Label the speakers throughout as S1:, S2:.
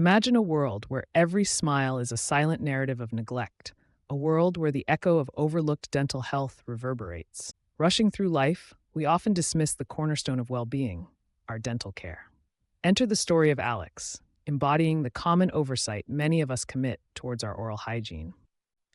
S1: Imagine a world where every smile is a silent narrative of neglect, a world where the echo of overlooked dental health reverberates. Rushing through life, we often dismiss the cornerstone of well being, our dental care. Enter the story of Alex, embodying the common oversight many of us commit towards our oral hygiene.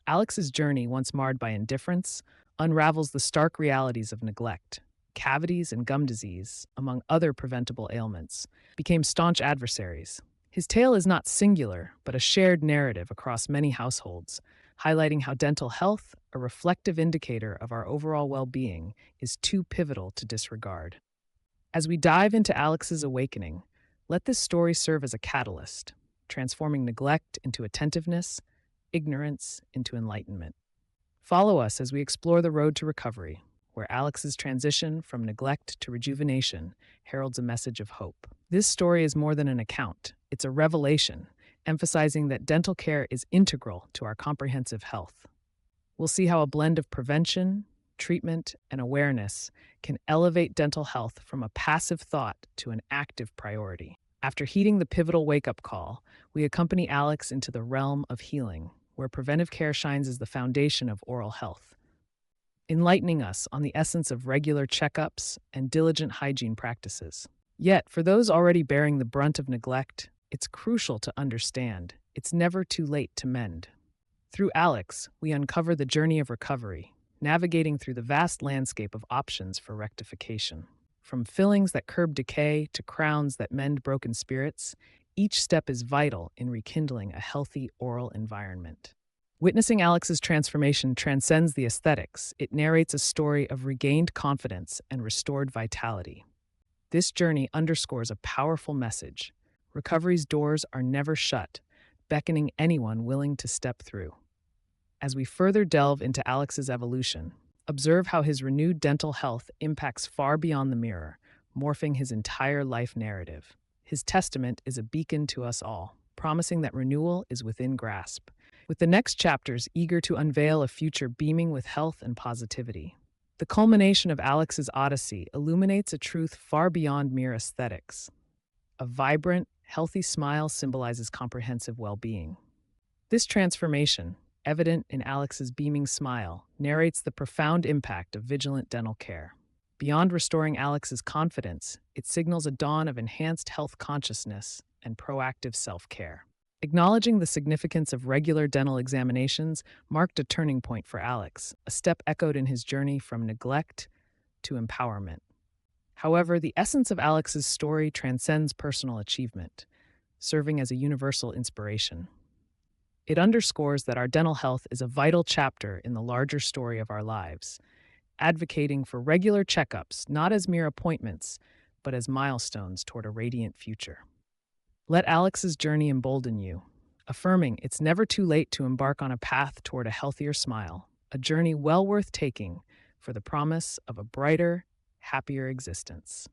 S1: Alex's journey, once marred by indifference, unravels the stark realities of neglect. Cavities and gum disease, among other preventable ailments, became staunch adversaries. His tale is not singular, but a shared narrative across many households, highlighting how dental health, a reflective indicator of our overall well being, is too pivotal to disregard. As we dive into Alex's awakening, let this story serve as a catalyst, transforming neglect into attentiveness, ignorance into enlightenment. Follow us as we explore the road to recovery, where Alex's transition from neglect to rejuvenation heralds a message of hope. This story is more than an account, it's a revelation, emphasizing that dental care is integral to our comprehensive health. We'll see how a blend of prevention, treatment, and awareness can elevate dental health from a passive thought to an active priority. After heeding the pivotal wake-up call, we accompany Alex into the realm of healing, where preventive care shines as the foundation of oral health, enlightening us on the essence of regular checkups and diligent hygiene practices. Yet, for those already bearing the brunt of neglect, it's crucial to understand it's never too late to mend. Through Alex, we uncover the journey of recovery, navigating through the vast landscape of options for rectification. From fillings that curb decay to crowns that mend broken spirits, each step is vital in rekindling a healthy oral environment. Witnessing Alex's transformation transcends the aesthetics. It narrates a story of regained confidence and restored vitality. This journey underscores a powerful message. Recovery's doors are never shut, beckoning anyone willing to step through. As we further delve into Alex's evolution, observe how his renewed dental health impacts far beyond the mirror, morphing his entire life narrative. His testament is a beacon to us all, promising that renewal is within grasp, with the next chapters eager to unveil a future beaming with health and positivity. The culmination of Alex's odyssey illuminates a truth far beyond mere aesthetics. A vibrant, healthy smile symbolizes comprehensive well-being. This transformation, evident in Alex's beaming smile, narrates the profound impact of vigilant dental care. Beyond restoring Alex's confidence, it signals a dawn of enhanced health consciousness and proactive self-care. Acknowledging the significance of regular dental examinations marked a turning point for Alex, a step echoed in his journey from neglect to empowerment. However, the essence of Alex's story transcends personal achievement, serving as a universal inspiration. It underscores that our dental health is a vital chapter in the larger story of our lives, advocating for regular checkups not as mere appointments, but as milestones toward a radiant future. Let Alex's journey embolden you, affirming it's never too late to embark on a path toward a healthier smile, a journey well worth taking for the promise of a brighter, happier existence.